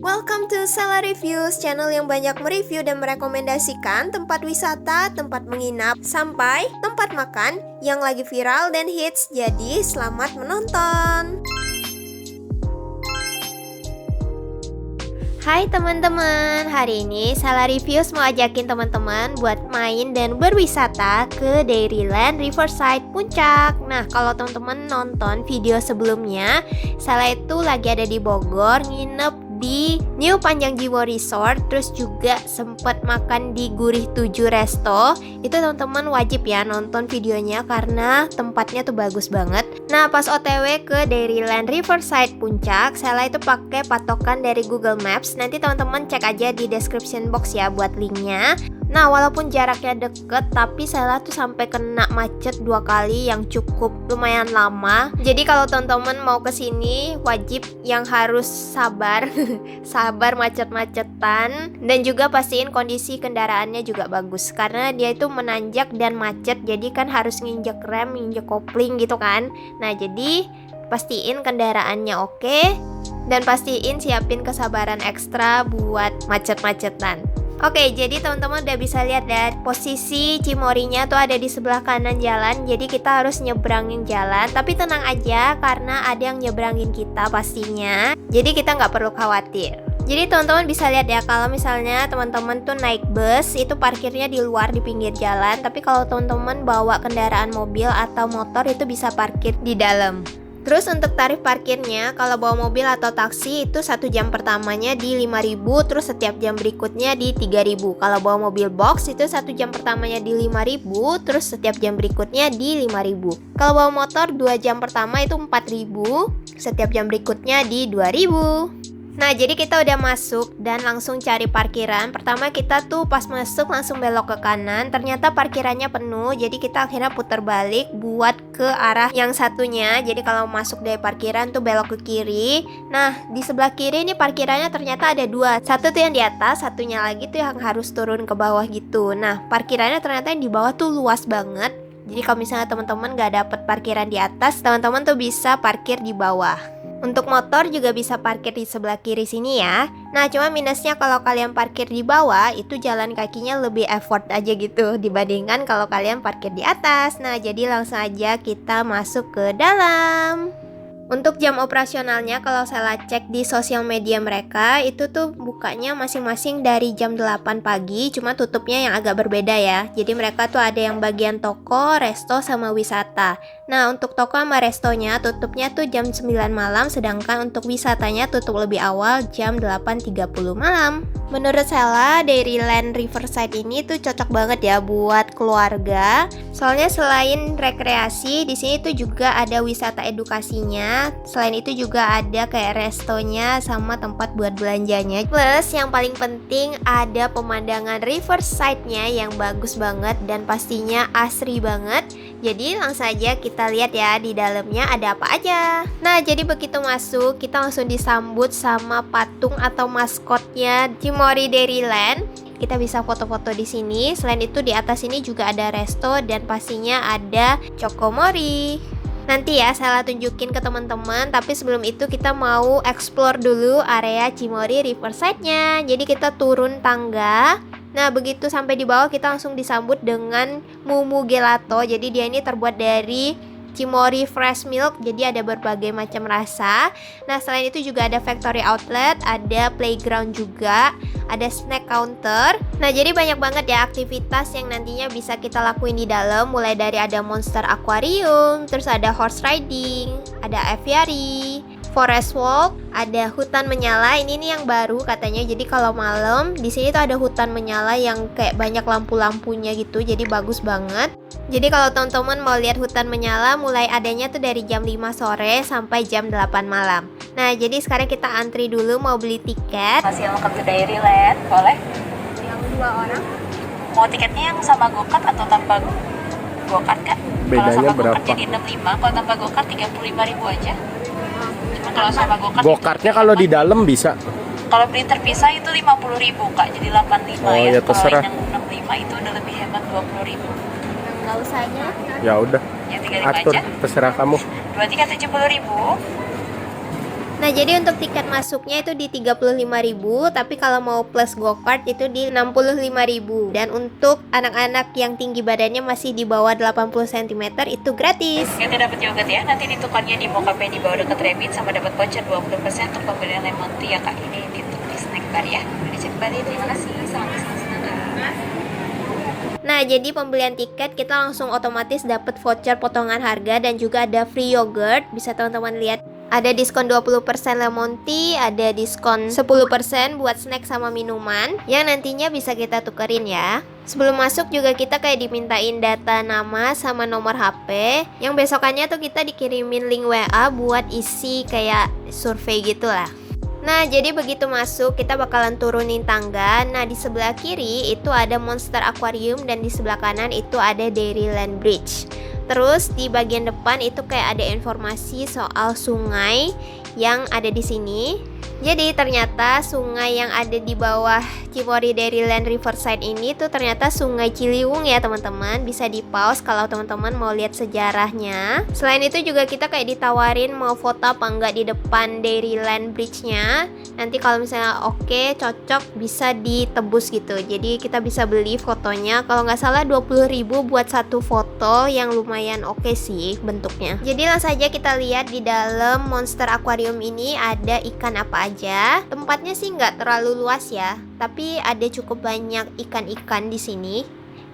Welcome to Sela Reviews, channel yang banyak mereview dan merekomendasikan tempat wisata, tempat menginap, sampai tempat makan yang lagi viral dan hits. Jadi, selamat menonton! Hai teman-teman, hari ini Sela Reviews mau ajakin teman-teman buat main dan berwisata ke Dairyland Riverside Puncak. Nah, kalau teman-teman nonton video sebelumnya, Sela itu lagi ada di Bogor, nginep di New Panjang Jiwo Resort, terus juga sempet makan di Gurih 7 Resto. Itu teman-teman wajib ya nonton videonya karena tempatnya tuh bagus banget. Nah, pas OTW ke Dairyland Riverside Puncak, Sela itu pakai patokan dari Google Maps. Nanti teman-teman cek aja di description box ya buat linknya. Nah, walaupun jaraknya deket, tapi Sela tuh sampai kena macet 2 kali yang cukup lumayan lama. Jadi kalau teman-teman mau kesini, wajib yang harus sabar, sabar macet-macetan, dan juga pastiin kondisi kendaraannya juga bagus. Karena dia itu menanjak dan macet, jadi kan harus nginjek rem, nginjek kopling gitu kan. Nah, jadi pastiin kendaraannya oke, dan pastiin siapin kesabaran ekstra buat macet-macetan. Oke, jadi teman-teman udah bisa lihat ya, posisi Cimory-nya tuh ada di sebelah kanan jalan. Jadi kita harus nyebrangin jalan, tapi tenang aja karena ada yang nyebrangin kita pastinya. Jadi kita nggak perlu khawatir. Jadi teman-teman bisa lihat ya, kalau misalnya teman-teman tuh naik bus, itu parkirnya di luar di pinggir jalan. Tapi kalau teman-teman bawa kendaraan mobil atau motor, itu bisa parkir di dalam. Terus untuk tarif parkirnya, kalau bawa mobil atau taksi itu 1 jam pertamanya di 5.000, terus setiap jam berikutnya di 3.000. Kalau bawa mobil box itu 1 jam pertamanya di 5.000, terus setiap jam berikutnya di 5.000. Kalau bawa motor 2 jam pertama itu 4.000, setiap jam berikutnya di 2.000. Nah, jadi kita udah masuk dan langsung cari parkiran. Pertama kita tuh pas masuk langsung belok ke kanan. Ternyata parkirannya penuh, jadi kita akhirnya putar balik buat ke arah yang satunya. Jadi kalau masuk dari parkiran tuh belok ke kiri. Nah, di sebelah kiri ini parkirannya ternyata ada 2. Satu tuh yang di atas, satunya lagi tuh yang harus turun ke bawah gitu. Nah, parkirannya ternyata yang di bawah tuh luas banget. Jadi kalau misalnya teman-teman gak dapet parkiran di atas, teman-teman tuh bisa parkir di bawah. Untuk motor juga bisa parkir di sebelah kiri sini ya. Nah, cuma minusnya kalau kalian parkir di bawah, itu jalan kakinya lebih effort aja gitu dibandingkan kalau kalian parkir di atas. Nah, jadi langsung aja kita masuk ke dalam. Untuk jam operasionalnya, kalau saya cek di sosial media mereka, itu tuh bukanya masing-masing dari jam 8 pagi, cuma tutupnya yang agak berbeda ya. Jadi mereka tuh ada yang bagian toko, resto, sama wisata. Nah, untuk toko sama restonya tutupnya tuh jam 9 malam, sedangkan untuk wisatanya tutup lebih awal jam 8.30 malam. Menurut Sela, Dairyland Riverside ini tuh cocok banget ya buat keluarga. Soalnya selain rekreasi, di sini tuh juga ada wisata edukasinya. Selain itu juga ada kayak restonya sama tempat buat belanjanya. Plus yang paling penting ada pemandangan Riverside-nya yang bagus banget dan pastinya asri banget. Jadi langsung aja kita lihat ya di dalamnya ada apa aja. Nah, jadi begitu masuk kita langsung disambut sama patung atau maskotnya Cimory Dairyland. Kita bisa foto-foto di sini. Selain itu di atas ini juga ada resto dan pastinya ada Chokomori. Nanti ya saya tunjukin ke teman-teman, tapi sebelum itu kita mau explore dulu area Cimory Riverside-nya. Jadi kita turun tangga. Nah, begitu sampai di bawah kita langsung disambut dengan Mumu Gelato. Jadi dia ini terbuat dari Cimory Fresh Milk, jadi ada berbagai macam rasa. Nah, selain itu juga ada factory outlet, ada playground juga, ada snack counter. Nah, jadi banyak banget ya aktivitas yang nantinya bisa kita lakuin di dalam. Mulai dari ada monster aquarium, terus ada horse riding, ada aviary, forest walk, ada hutan menyala. Ini nih yang baru katanya. Jadi kalau malam di sini tuh ada hutan menyala yang kayak banyak lampu-lampunya gitu. Jadi bagus banget. Jadi kalau teman-teman mau lihat hutan menyala, mulai adanya tuh dari jam 5 sore sampai jam 8 malam. Nah, jadi sekarang kita antri dulu mau beli tiket. Masih welcome to Dairyland, boleh? Yang 2 orang. Mau tiketnya yang sama go-kart atau tanpa go-kart, Kak? Bedanya kalau sama berapa? go-kart jadi 65, kalau tanpa go-kart 35.000 aja. Cuma kalau sama go-kart Go-kartnya kalau di dalam bisa. kalau beli terpisah itu 50.000, Kak. Jadi 85 Oh, ya. ya terserah. Kalau yang 65 itu udah lebih hemat 20.000. Nggak usahnya. Ya udah. Ya 35 Atur, aja. terserah kamu. 2 tiket 70.000. Nah, jadi untuk tiket masuknya itu di 35.000, tapi kalau mau plus go-kart itu di 65.000. Dan untuk anak-anak yang tinggi badannya masih di bawah 80 cm itu gratis. Kita dapat yogurt ya, nanti ditukarnya di Mocafe di bawah dekat Rabbit sama dapat voucher 20% untuk pembelian lemon tea ya Kak. Ini di snack bar ya. Dicek bar ya, terima kasih. Selamat senang-senang. Nah, jadi pembelian tiket kita langsung otomatis dapat voucher potongan harga dan juga ada free yogurt. Bisa teman-teman lihat. Ada diskon 20% lemon tea, ada diskon 10% buat snack sama minuman yang nantinya bisa kita tukerin ya. Sebelum masuk juga kita kayak dimintain data nama sama nomor HP. Yang besokannya tuh kita dikirimin link WA buat isi kayak survei gitu lah. Nah, jadi begitu masuk kita bakalan turunin tangga. Nah, di sebelah kiri itu ada Monster Aquarium dan di sebelah kanan itu ada Dairyland Bridge. Terus di bagian depan itu kayak ada informasi soal sungai yang ada di sini. Jadi ternyata sungai yang ada di bawah Cimory Dairyland Riverside ini tuh ternyata Sungai Ciliwung ya teman-teman. Bisa di pause kalau teman-teman mau lihat sejarahnya. Selain itu juga kita kayak ditawarin mau foto apa enggak di depan Dairyland Bridge-nya. Nanti kalau misalnya oke, cocok, bisa ditebus gitu. Jadi kita bisa beli fotonya. Kalau nggak salah 20.000 buat satu foto yang lumayan oke sih bentuknya. Jadi langsung saja kita lihat di dalam Monster Aquarium ini ada ikan apa aja. Tempatnya sih nggak terlalu luas ya, tapi ada cukup banyak ikan-ikan di sini.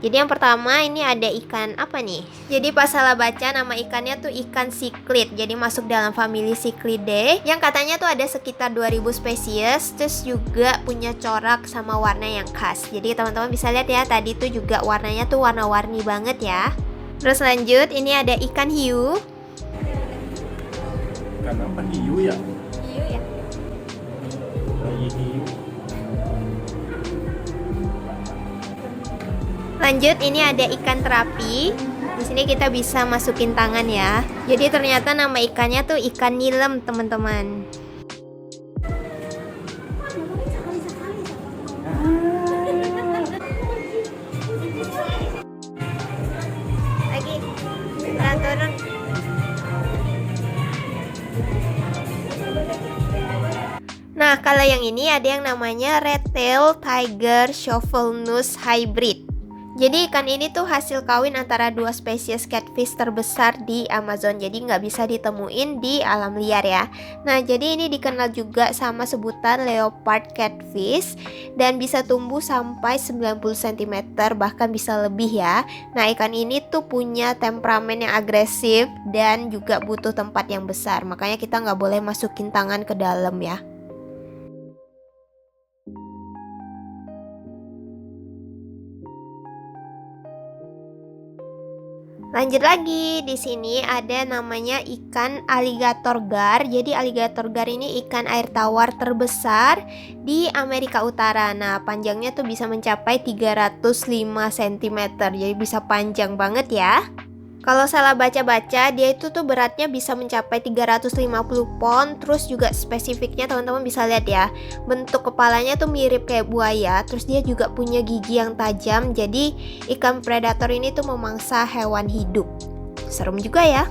Jadi yang pertama ini ada ikan apa nih? Jadi pas salah baca nama ikannya tuh ikan cichlid. Jadi masuk dalam famili Cichlidae yang katanya tuh ada sekitar 2000 spesies. Terus juga punya corak sama warna yang khas. Jadi teman-teman bisa lihat ya, tadi tuh juga warnanya tuh warna-warni banget ya. Terus lanjut, ini ada ikan hiu. Ikan apa? Hiu ya? Hiu ya. Hiu. Lanjut, ini ada ikan terapi. Di sini kita bisa masukin tangan ya. Jadi ternyata nama ikannya tuh ikan nilem, teman-teman. Lagi, turun. Nah, kalau yang ini ada yang namanya Red Tail Tiger Shovelnose Hybrid. Jadi ikan ini tuh hasil kawin antara dua spesies catfish terbesar di Amazon. Jadi nggak bisa ditemuin di alam liar ya. Nah, jadi ini dikenal juga sama sebutan leopard catfish dan bisa tumbuh sampai 90 cm, bahkan bisa lebih ya. Nah, ikan ini tuh punya temperamen yang agresif dan juga butuh tempat yang besar. Makanya kita nggak boleh masukin tangan ke dalam ya. Lanjut lagi, di sini ada namanya ikan alligator gar. Jadi alligator gar ini ikan air tawar terbesar di Amerika Utara. Nah, panjangnya tuh bisa mencapai 305 cm. Jadi bisa panjang banget ya. Kalau salah baca-baca, dia itu tuh beratnya bisa mencapai 350 pound. Terus juga spesifiknya teman-teman bisa lihat ya, bentuk kepalanya tuh mirip kayak buaya. Terus dia juga punya gigi yang tajam. Jadi ikan predator ini tuh memangsa hewan hidup. Serem juga ya.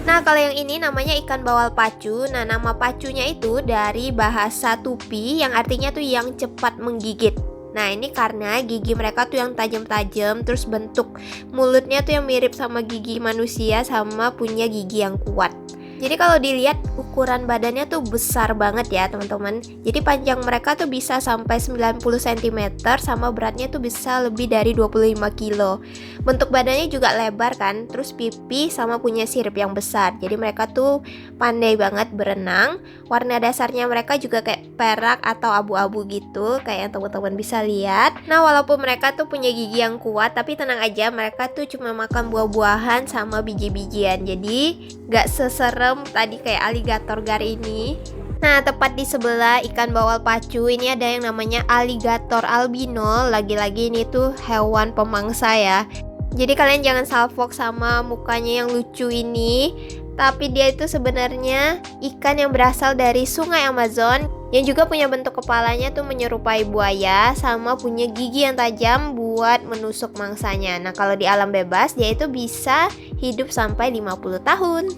Nah, kalau yang ini namanya ikan bawal pacu. Nah, nama pacunya itu dari bahasa Tupi yang artinya tuh yang cepat menggigit. Nah, ini karena gigi mereka tuh yang tajam-tajam, terus bentuk mulutnya tuh yang mirip sama gigi manusia sama punya gigi yang kuat. Jadi kalau dilihat ukuran badannya tuh besar banget ya teman-teman. Jadi panjang mereka tuh bisa sampai 90 cm sama beratnya tuh bisa lebih dari 25 kilo. Bentuk badannya juga lebar kan, terus pipi sama punya sirip yang besar. Jadi mereka tuh pandai banget berenang. Warna dasarnya mereka juga kayak perak atau abu-abu gitu, kayak yang teman-teman bisa lihat. Nah, walaupun mereka tuh punya gigi yang kuat, tapi tenang aja, mereka tuh cuma makan buah-buahan sama biji-bijian. Jadi gak seserem tadi kayak alligator gar ini. Nah, tepat di sebelah ikan bawal pacu ini ada yang namanya alligator albino. Lagi-lagi ini tuh hewan pemangsa ya. Jadi kalian jangan salfok sama mukanya yang lucu ini. tapi dia itu sebenarnya ikan yang berasal dari sungai Amazon, yang juga punya bentuk kepalanya tuh menyerupai buaya, sama punya gigi yang tajam buat menusuk mangsanya. Nah, kalau di alam bebas dia itu bisa hidup sampai 50 tahun.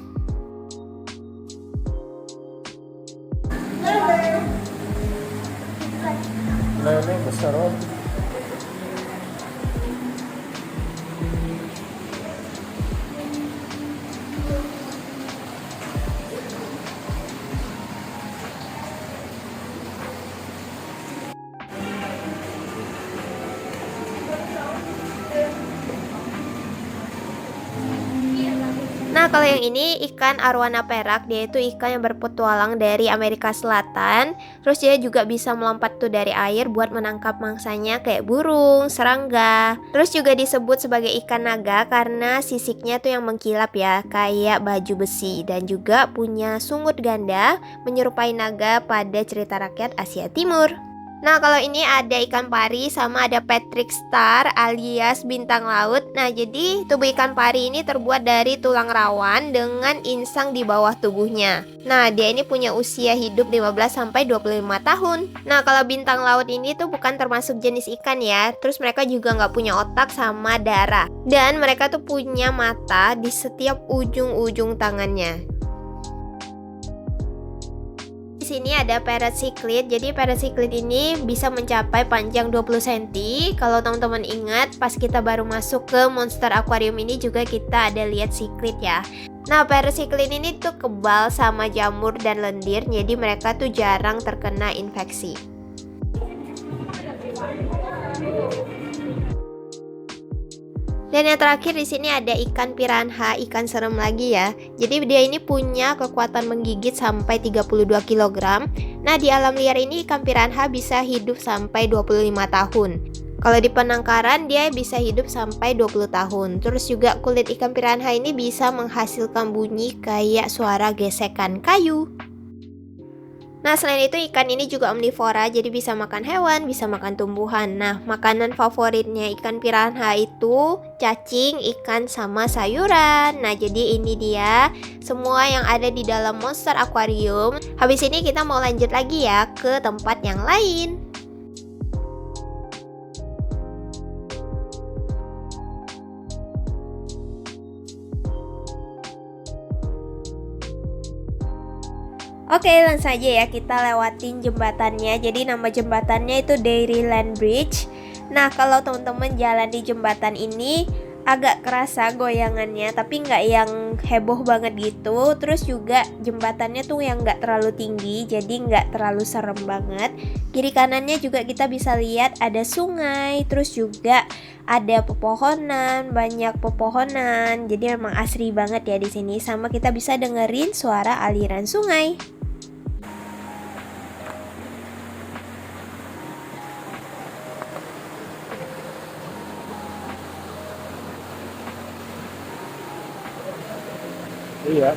Lele besar. Nah, kalau yang ini ikan arwana perak, dia itu ikan yang berpetualang dari Amerika Selatan. Terus dia juga bisa melompat tuh dari air buat menangkap mangsanya kayak burung, serangga. Terus juga disebut sebagai ikan naga karena sisiknya tuh yang mengkilap ya, kayak baju besi. Dan juga punya sungut ganda menyerupai naga pada cerita rakyat Asia Timur. Nah, kalau ini ada ikan pari sama ada Patrick Star alias bintang laut. Nah, jadi tubuh ikan pari ini terbuat dari tulang rawan dengan insang di bawah tubuhnya. Nah, dia ini punya usia hidup 15-25 tahun. Nah, kalau bintang laut ini tuh bukan termasuk jenis ikan ya. Terus mereka juga nggak punya otak sama darah. Dan mereka tuh punya mata di setiap ujung-ujung tangannya. Di sini ada parrot cichlid. Jadi parrot cichlid ini bisa mencapai panjang 20 cm. Kalau teman-teman ingat pas kita baru masuk ke Monster Aquarium ini juga kita ada lihat cichlid ya. Nah, parrot cichlid ini tuh kebal sama jamur dan lendir, jadi mereka tuh jarang terkena infeksi. Dan yang terakhir di sini ada ikan piranha, ikan serem lagi ya. Jadi dia ini punya kekuatan menggigit sampai 32 kg. Nah, di alam liar ini ikan piranha bisa hidup sampai 25 tahun. Kalau di penangkaran dia bisa hidup sampai 20 tahun. Terus juga kulit ikan piranha ini bisa menghasilkan bunyi kayak suara gesekan kayu. Nah, selain itu ikan ini juga omnivora, jadi bisa makan hewan, bisa makan tumbuhan. Nah, makanan favoritnya ikan piranha itu cacing, ikan, sama sayuran. Nah, jadi ini dia semua yang ada di dalam Monster Aquarium. Habis ini kita mau lanjut lagi ya ke tempat yang lain. Oke, langsung saja ya kita lewatin jembatannya. Jadi nama jembatannya itu Dairyland Bridge. Nah, kalau teman-teman jalan di jembatan ini agak kerasa goyangannya, tapi nggak yang heboh banget gitu. Terus juga jembatannya tuh yang nggak terlalu tinggi, jadi nggak terlalu serem banget. Kiri kanannya juga kita bisa lihat ada sungai, terus juga ada pepohonan, banyak pepohonan. Jadi memang asri banget ya di sini. Sama kita bisa dengerin suara aliran sungai. Iya.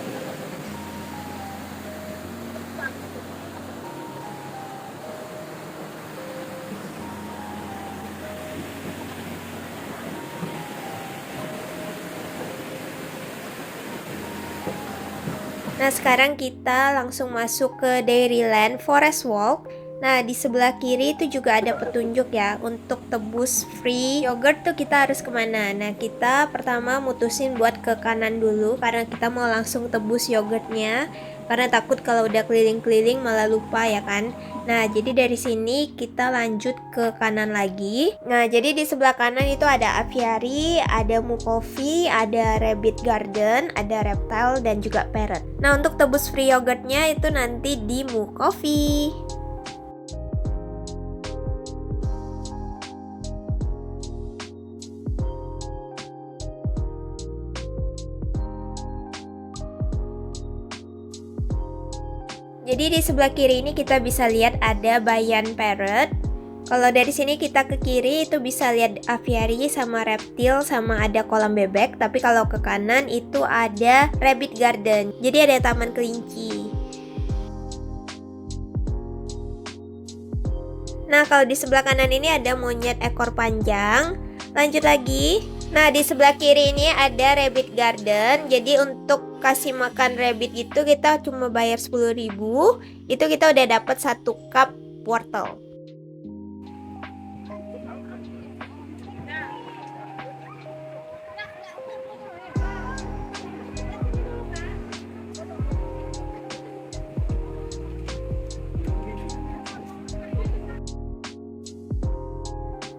Nah, sekarang kita langsung masuk ke Dairyland Forest Walk. Nah, di sebelah kiri itu juga ada petunjuk ya. Untuk tebus free yogurt tuh kita harus kemana? Nah, kita pertama mutusin buat ke kanan dulu karena kita mau langsung tebus yogurtnya. Karena takut kalau udah keliling-keliling malah lupa ya kan. Nah, jadi dari sini kita lanjut ke kanan lagi. Nah, jadi di sebelah kanan itu ada aviary, ada Mukovi, ada rabbit garden, ada reptile, dan juga parrot. Nah, untuk tebus free yogurtnya itu nanti di Mukovi. Jadi di sebelah kiri ini kita bisa lihat ada Bayan Parrot. Kalau dari sini kita ke kiri itu bisa lihat aviary sama reptil sama ada kolam bebek. Tapi kalau ke kanan itu ada rabbit garden. Jadi ada taman kelinci. Nah, kalau di sebelah kanan ini ada monyet ekor panjang. Lanjut lagi, Nah, di sebelah kiri ini ada rabbit garden. Jadi untuk kasih makan rabbit itu kita cuma bayar 10.000. Itu kita udah dapat 1 cup wortel.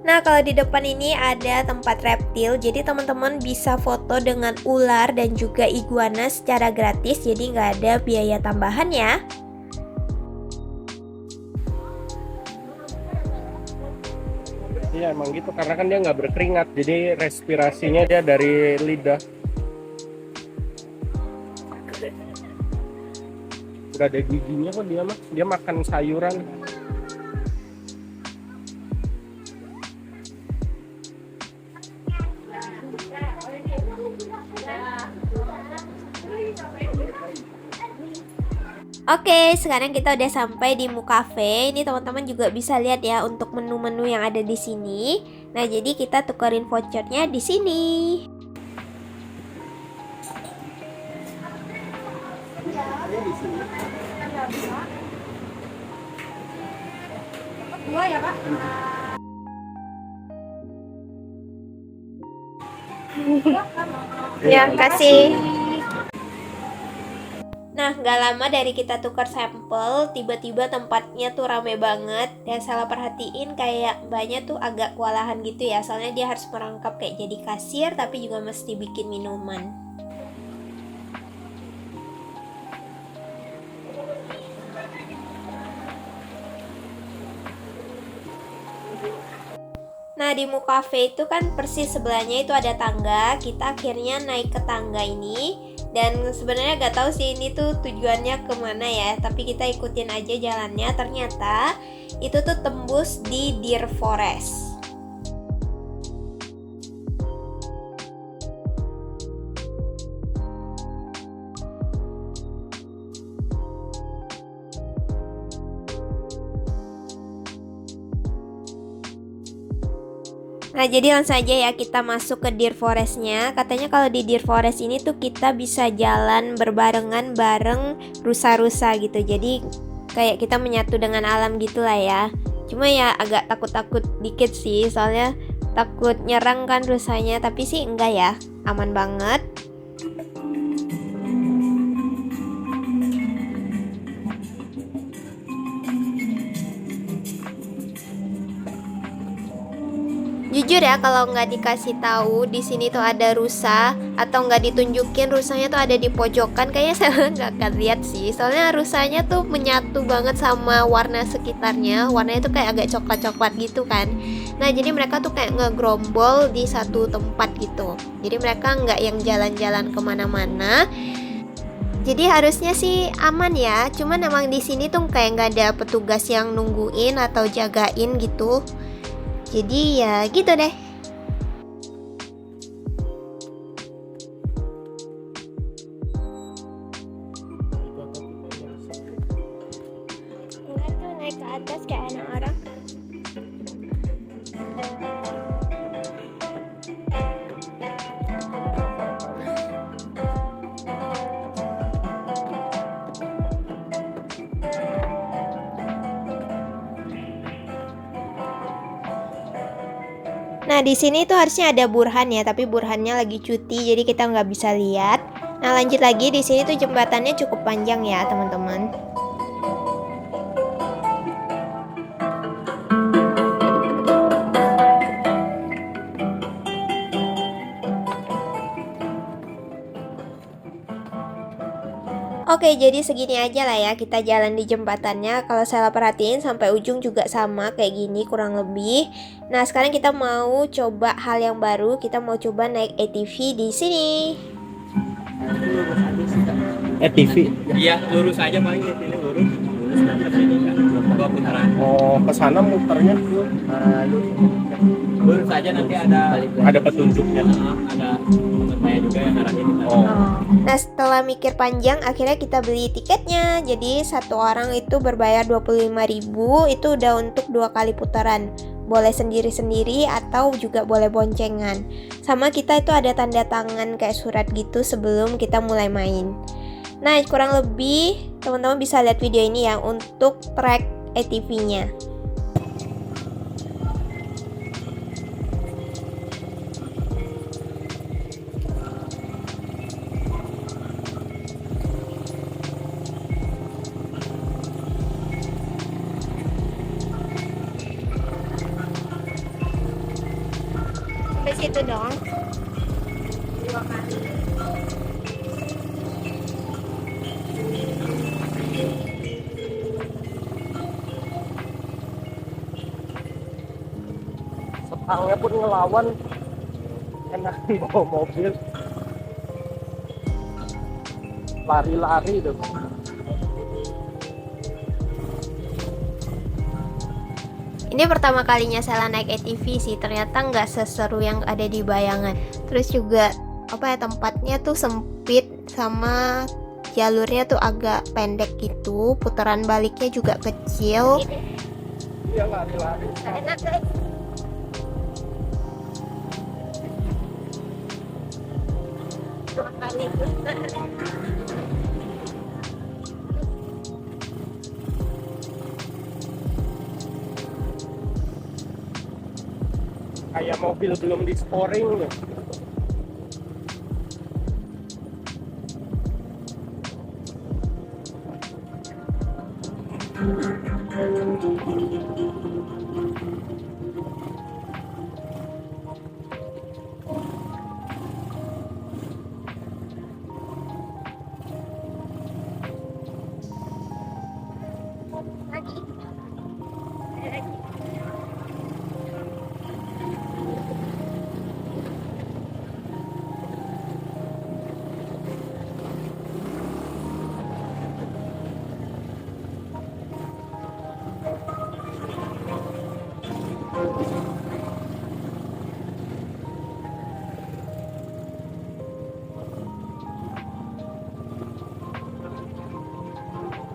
Nah, kalau di depan ini ada tempat reptil, jadi teman-teman bisa foto dengan ular dan juga iguana secara gratis, jadi nggak ada biaya tambahan ya. Iya emang gitu, karena kan dia nggak berkeringat, jadi respirasinya dia dari lidah. Nggak ada giginya kok dia mah, dia makan sayuran. Oke, sekarang kita udah sampai di Mu Cafe. Ini teman-teman juga bisa lihat ya untuk menu-menu yang ada di sini. Nah, jadi kita tukerin vouchernya di sini. Ya, kasih. Nah, gak lama dari kita tukar sampel, tiba-tiba tempatnya tuh rame banget. Dan salah perhatiin kayak mbaknya tuh agak kewalahan gitu ya. Soalnya dia harus merangkap kayak jadi kasir, tapi juga mesti bikin minuman. Nah, di Mu Cafe itu kan persis sebelahnya itu ada tangga. Kita akhirnya naik ke tangga ini. Dan sebenarnya gak tahu sih ini tuh tujuannya kemana ya, tapi kita ikutin aja jalannya. Ternyata itu tuh tembus di Deer Forest. Nah, jadi langsung aja ya kita masuk ke Deer Forest-nya. Katanya kalau di Deer Forest ini tuh kita bisa jalan berbarengan bareng rusa-rusa gitu. Jadi kayak kita menyatu dengan alam gitulah ya. Cuma ya agak takut-takut dikit sih, soalnya takut nyerang kan rusanya. Tapi sih enggak ya, aman banget. Jujur ya, kalau nggak dikasih tahu di sini tuh ada rusa atau nggak ditunjukin rusanya tuh ada di pojokan, kayaknya saya nggak akan lihat sih. Soalnya rusanya tuh menyatu banget sama warna sekitarnya. Warnanya tuh kayak agak coklat-coklat gitu kan. Nah, jadi mereka tuh kayak ngegrombol di satu tempat gitu. Jadi mereka nggak yang jalan-jalan kemana-mana. Jadi harusnya sih aman ya. Cuman emang di sini tuh kayak nggak ada petugas yang nungguin atau jagain gitu. Jadi ya gitu deh. Enggak tuh naik ke atas kayak anak orang. Nah, di sini tuh harusnya ada Burhan ya, tapi Burhannya lagi cuti, jadi kita nggak bisa lihat. Nah, lanjut lagi, di sini tuh jembatannya cukup panjang ya, teman-teman. Oke, jadi segini aja lah ya kita jalan di jembatannya. Kalau salah perhatiin sampai ujung juga sama kayak gini kurang lebih. Nah, sekarang kita mau coba hal yang baru. Kita mau coba naik ATV di sini. ATV? Iya, lurus aja paling di sini lurus ke sini kan. Dua putaran. Oh, ke sana muternya Lurus aja nanti ada petunjuknya. ada teman saya juga yang arahin kita. Oh. Nah, setelah mikir panjang, akhirnya kita beli tiketnya. Jadi satu orang itu berbayar 25.000, itu udah untuk 2 kali putaran. boleh sendiri-sendiri atau juga boleh boncengan. Sama kita itu ada tanda tangan kayak surat gitu sebelum kita mulai main. Nah, kurang lebih teman-teman bisa lihat video ini ya untuk track ATV-nya. Sampai situ dong. 2 kali. Setangnya pun ngelawan, enak bawa mobil, lari-lari tuh. Ini pertama kalinya saya naik ATV sih, ternyata nggak seseru yang ada di bayangan. Terus juga tempatnya tuh sempit sama jalurnya tuh agak pendek gitu, putaran baliknya juga kecil. Iya, lari-lari. Enak guys. Kayak mobil belum di sporing loh.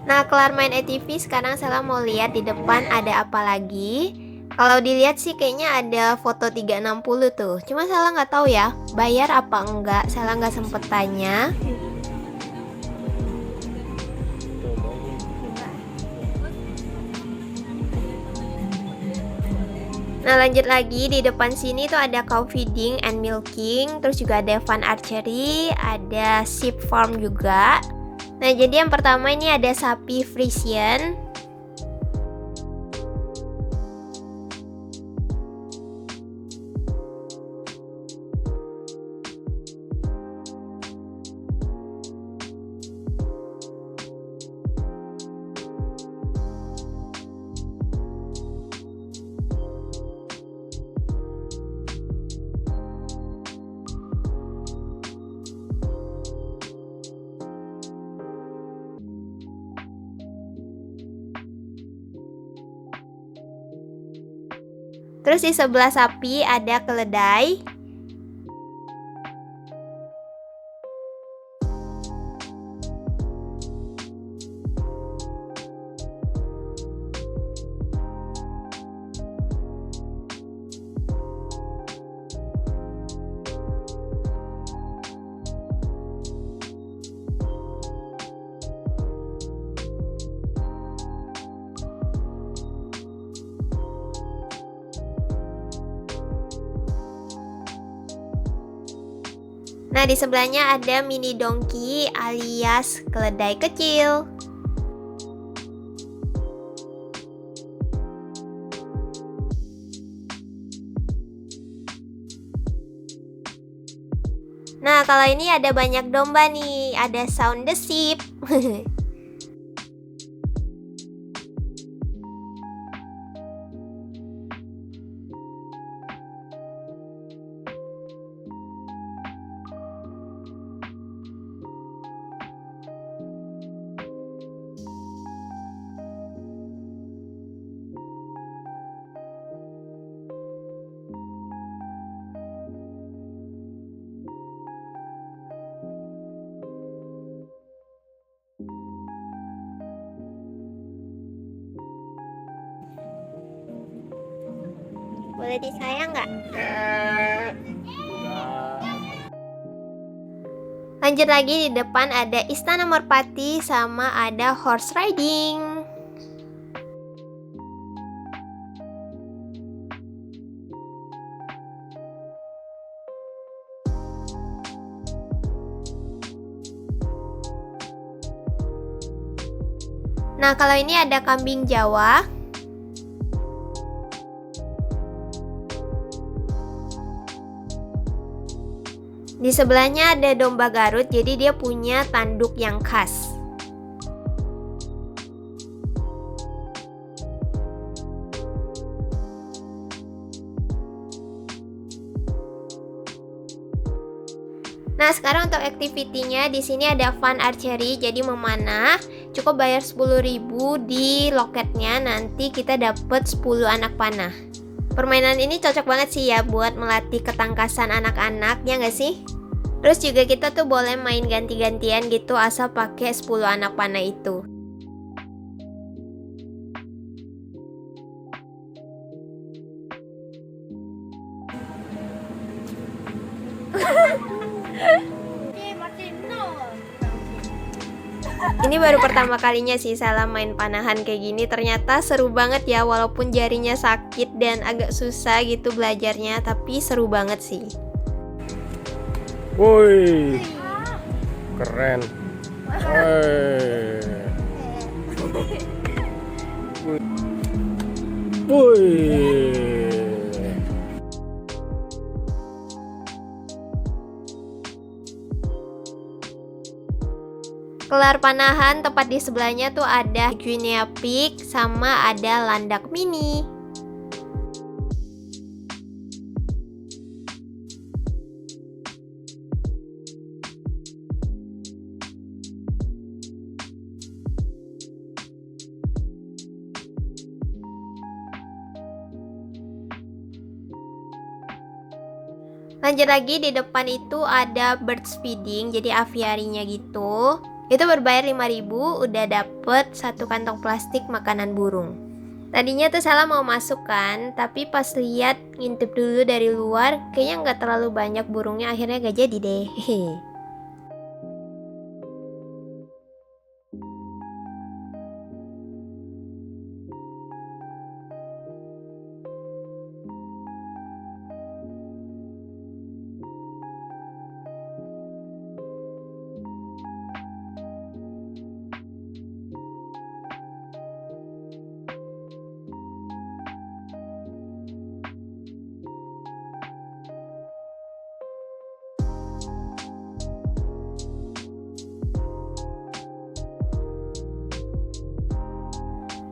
Nah, kelar main ATV, sekarang saya mau lihat di depan ada apa lagi. Kalau dilihat sih kayaknya ada foto 360 tuh. Cuma saya nggak tahu ya, bayar apa enggak. Saya nggak sempet tanya. Nah, lanjut lagi di depan sini tuh ada cow feeding and milking, terus juga ada fun archery, ada sheep farm juga. Nah, jadi yang pertama ini ada sapi Friesian. Terus di sebelah sapi ada keledai. Nah, di sebelahnya ada mini donkey alias keledai kecil. Nah, kalau ini ada banyak domba nih, ada sound the sheep. Boleh disayang nggak? Lanjut lagi, di depan ada Istana Merpati sama ada horse riding. Nah, kalau ini ada kambing Jawa. Di sebelahnya ada domba Garut, jadi dia punya tanduk yang khas. Nah, sekarang untuk activity-nya di sini ada fun archery, jadi memanah. Cukup bayar 10.000 di loketnya, nanti kita dapat 10 anak panah. Permainan ini cocok banget sih ya buat melatih ketangkasan anak-anak, ya nggak sih? Terus juga kita tuh boleh main ganti-gantian gitu asal pakai 10 anak panah itu. Ini baru pertama kalinya sih Salah main panahan kayak gini. Ternyata seru banget ya, walaupun jarinya sakit dan agak susah gitu belajarnya, tapi seru banget sih. Woi, keren. Woi. Kelar panahan, tepat di sebelahnya tuh ada Guinea Pig sama ada landak mini. Lanjut lagi, di depan itu ada birds feeding, jadi aviarinya gitu. Itu berbayar 5.000, udah dapet satu kantong plastik makanan burung. Tadinya tuh Salah mau masuk kan, tapi pas lihat ngintip dulu dari luar, kayaknya nggak terlalu banyak burungnya, akhirnya gak jadi deh.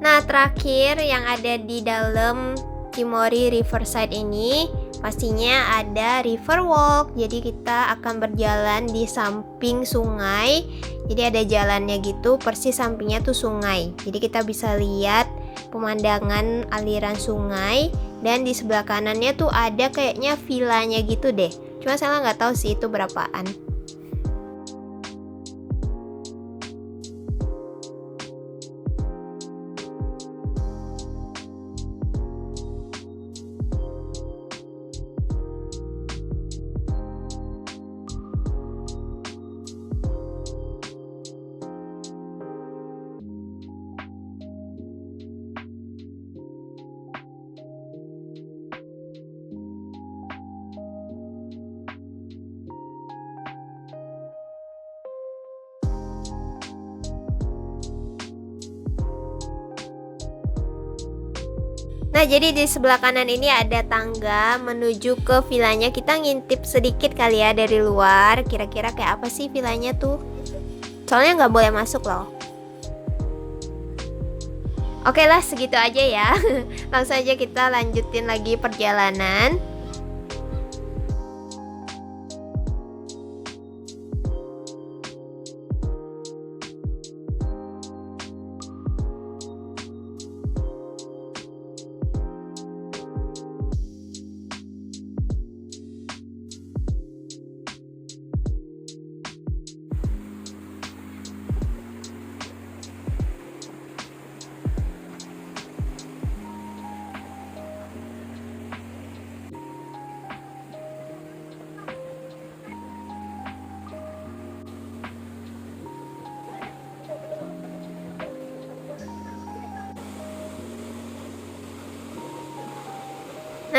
Nah, terakhir yang ada di dalam Cimory Riverside ini pastinya ada river walk. Jadi kita akan berjalan di samping sungai. Jadi ada jalannya gitu, persis sampingnya tuh sungai. Jadi kita bisa lihat pemandangan aliran sungai, dan di sebelah kanannya tuh ada kayaknya villanya gitu deh. Cuma Salah nggak tahu sih itu berapaan. Nah, jadi di sebelah kanan ini ada tangga menuju ke villanya. Kita ngintip sedikit kali ya dari luar, kira-kira kayak apa sih villanya tuh. Soalnya nggak boleh masuk loh. Oke lah, segitu aja ya. Langsung aja kita lanjutin lagi perjalanan.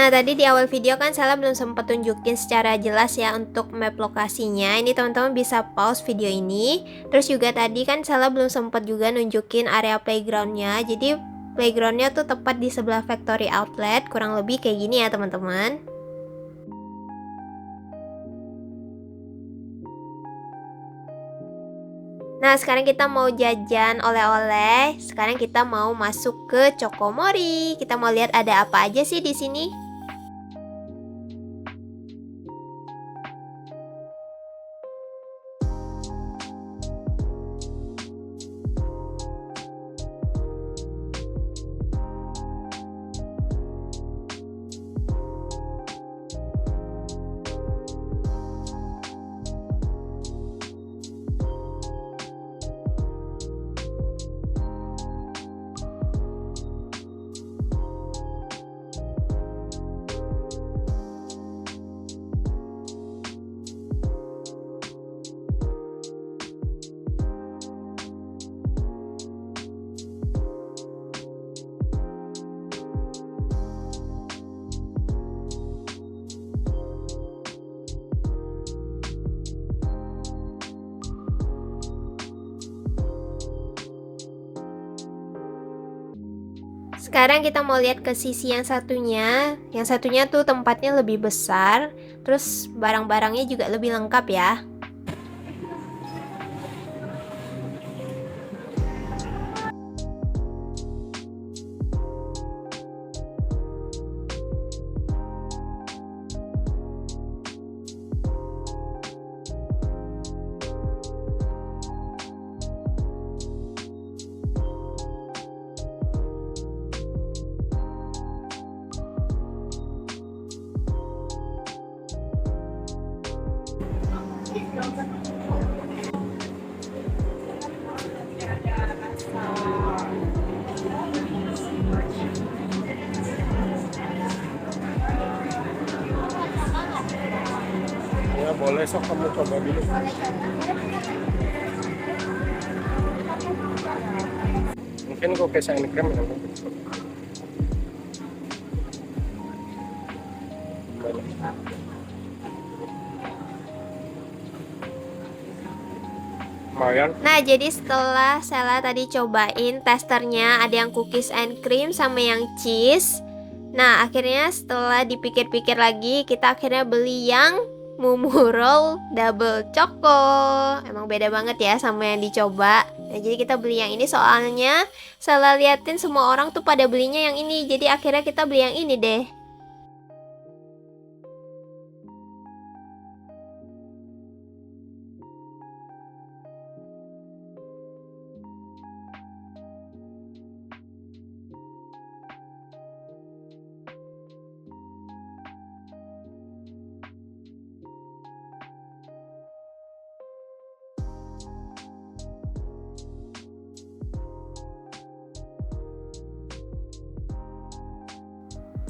Nah, tadi di awal video kan Sela belum sempat tunjukin secara jelas ya untuk map lokasinya. Ini teman-teman bisa pause video ini. Terus juga tadi kan Sela belum sempat juga nunjukin area playgroundnya. Jadi playgroundnya tuh tepat di sebelah factory outlet, kurang lebih kayak gini ya teman-teman. Nah, sekarang kita mau jajan oleh-oleh. Sekarang kita mau masuk ke Chokomori. Kita mau lihat ada apa aja sih di sini. Sekarang kita mau lihat ke sisi yang satunya. Yang satunya tuh tempatnya lebih besar, terus barang-barangnya juga lebih lengkap ya. Ya boleh, sok kamu coba dulu. Mungkin kok kayak ini krem ya. Lumayan. Nah, jadi setelah Sela tadi cobain testernya, ada yang cookies and cream sama yang cheese. Nah, akhirnya setelah dipikir-pikir lagi, kita akhirnya beli yang Mumu Roll Double Choco. Emang beda banget ya sama yang dicoba. Nah, jadi kita beli yang ini soalnya Sela liatin semua orang tuh pada belinya yang ini. Jadi akhirnya kita beli yang ini deh.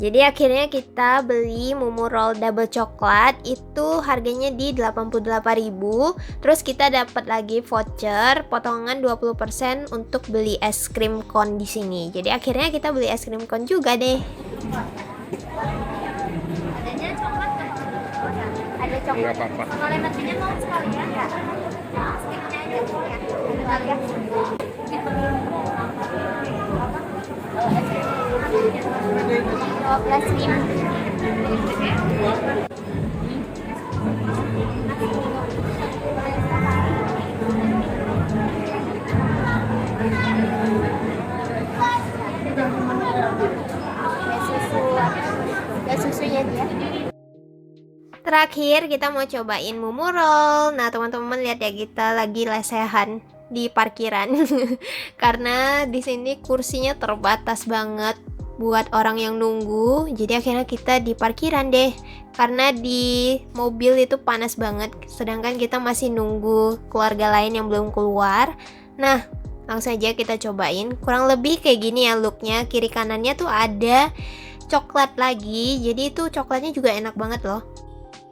Jadi akhirnya kita beli Mumu Roll Double Coklat, itu harganya di 88.000. Terus kita dapat lagi voucher potongan 20% untuk beli es krim cone di sini. Jadi akhirnya kita beli es krim cone juga deh. Adanya coklat ada coklat. Enggak apa-apa. Kalau lematinya mau sekalian nggak? Sticknya aja ya. Susunya dia. Terakhir kita mau cobain Mumu Roll. Nah, teman-teman lihat ya, kita lagi lesehan di parkiran karena di sini kursinya terbatas banget buat orang yang nunggu. Jadi akhirnya kita di parkiran deh, karena di mobil itu panas banget, sedangkan kita masih nunggu keluarga lain yang belum keluar. Nah, langsung aja kita cobain. Kurang lebih kayak gini ya looknya. Kiri kanannya tuh ada coklat lagi, jadi itu coklatnya juga enak banget loh.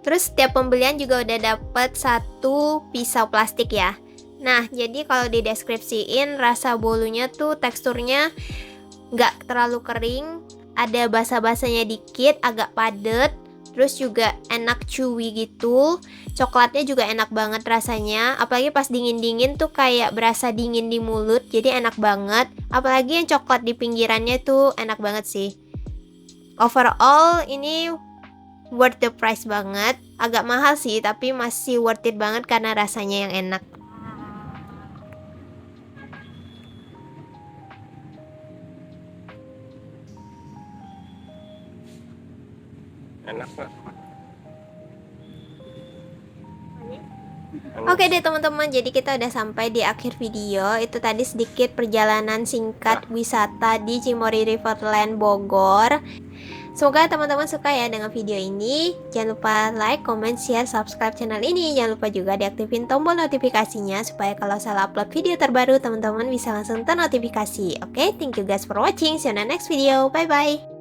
Terus setiap pembelian juga udah dapet satu pisau plastik ya. Nah, jadi kalau dideskripsiin rasa bolunya tuh teksturnya nggak terlalu kering, ada basa-basanya dikit, agak padat. Terus juga enak chewy gitu. Coklatnya juga enak banget rasanya. Apalagi pas dingin-dingin tuh kayak berasa dingin di mulut. Jadi enak banget. Apalagi yang coklat di pinggirannya tuh enak banget sih. Overall ini worth the price banget. Agak mahal sih, tapi masih worth it banget karena rasanya yang enak. Enak nggak? Oke deh teman-teman, jadi kita udah sampai di akhir video. Itu tadi sedikit perjalanan singkat wisata di Cimory Riverland Bogor. Semoga teman-teman suka ya dengan video ini. Jangan lupa like, comment, share, subscribe channel ini. Jangan lupa juga diaktifin tombol notifikasinya supaya kalau saya upload video terbaru teman-teman bisa langsung ternotifikasi. Oke, thank you guys for watching. See you on the next video. Bye bye.